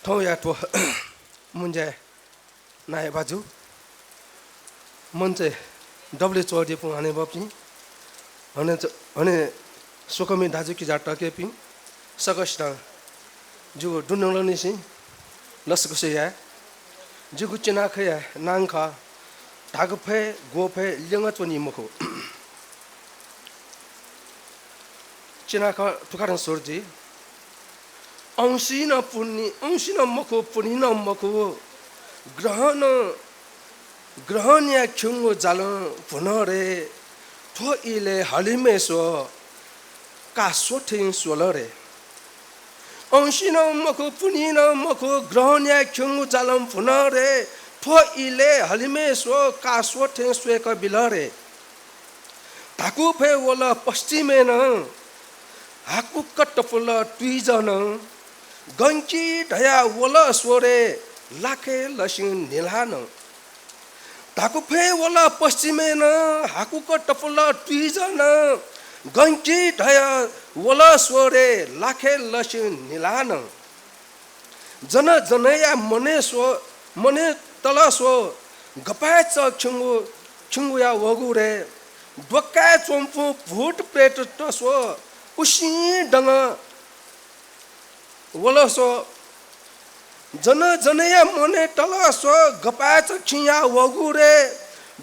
थौया ठो मुंजे नाय बाजू मनचे डब्ले चोडी पु आने बपि हने सोकमी दाजु की जाट के पि सकस्टा जुगु दुनल निसि लसको से या जुगु चिना खया नांखा ढागफे गोफे लिंगा चोनी मखो चिना का तुकारन सोरजी अंशी न मखो पुनी न मखो ग्रहण या ख्युंगो जाल पुनरे थो इले हलिमे सो का सोथिन सोलरे अंशी न मखो पुनी न मखो ग्रहण या ख्युंगो जाल पुनरे थो इले हलिमे सो का सोथिन स्वेक बिलरे ताकु फे वला पश्चिमे न हाकु कट्टपुल ट्विजन गंची ढया वला सोरे लाखे लसिन निलान ताकु फे वला पश्चिमे न हाकु कट्टपुल ट्विजन गंची ढया वला सोरे लाखे लसिन निलान जन जनया मने तलसो गपाय छुंगु या वगुरे डोकाय चोम्पु भूट प्रेट तसो उसी डंग वलसो जनया मने तलसो गपाय छिया वगुरे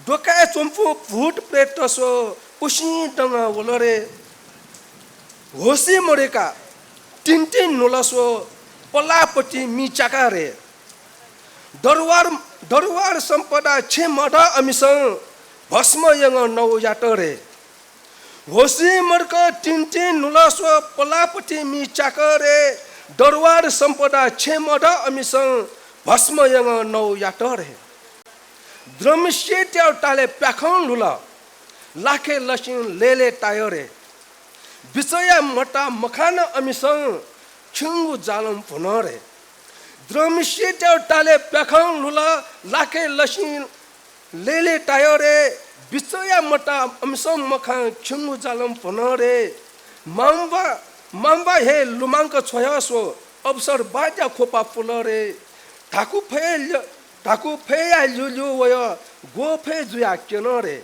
डोकाय चोम्पु भूट प्रेट तसो उसी डंग वलरे होसी मरेका तिन नोलसो पलापटी मिचाकारे दरबार संपदा छे मढ अमिसं भस्म यंग नौ याटरे होसी मर्क तिन नुलसो पलापटी मी चाकरे दरबार संपदा छे मढ अमिसं भस्म यंग नौ याटरे द्रमशे ट्याउ टाले प्याखन लुला लाखे लसिन लेले टायरे बिचया मटा मखान अमिसं छुंगु जालम पुनरे द्रमशे ट्याउ टाले प्याखन लुला लाखे लसिन लेले टायरे बिचया मटा अमसम मखा छुंगु जालम पुनरे माम्बा हे लुमांक छोयासो अवसर बाजा खोपा पुलरे ठाकु फे या लुलु वय गोफे जुया केनरे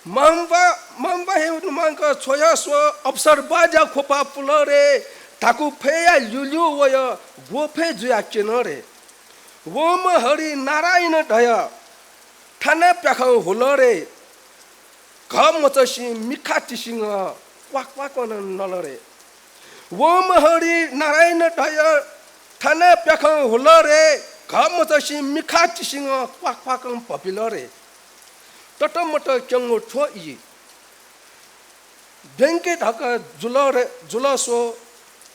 माम्बा हे लुमांक छोयासो अवसर बाजा खोपा पुलरे ठाकु फे या लुलु वय गोफे जुया केनरे वोम हरि नारायण ढय थाना प्याख होलरे घमचसी मिखा टिसिङ क्वाक नलरे वोम हरि नारायण ढय थाना प्याख होलरे घमचसी मिखा टिसिङ क्वाक पपिलरे टटमट क्यंगो ठोई बेंके ढक जुलसो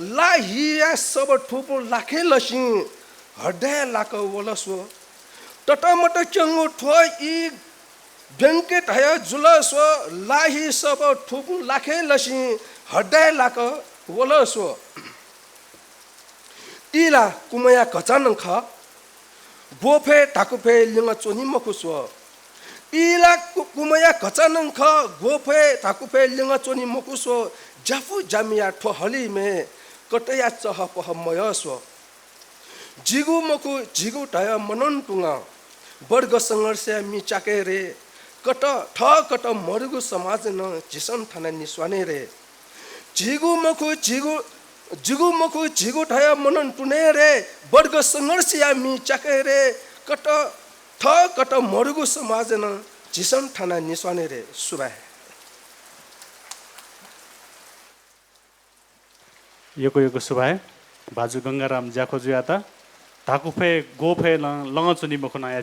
लाहिया सब ठुपो लाखे लसी हड्डे लाक वलसो टटमट क्यंगो ठोई बेंके ढय जुलसो लाही सब ठुपो लाखे लसी हड्डे लाक वलसो इला कुमया कचान ख गोफे ठाकुफे लिंग चोनी मखुसो इला कुमया कचान ख गोफे ठाकुफे लिंग चोनी मखुसो जाफु जामिया ठो हली में कटया चह पह मयसो जिगु मखु जिगु ढय मनन टुंगा वर्ग संघर्ष मी चाके रे कट मरुगु समाज न जिसन थाना निस्वाने रे जिगु मखु जिगु ढय मनन टुने रे वर्ग संघर्ष या मी चाके रे कट मरुगु समाज न जिसन थाना निस्वाने रे सुबह यो सुबह बाजु गंगाराम ज्याखो जुयाता ढाकुफे गोफे लंगचुनी मखुनाया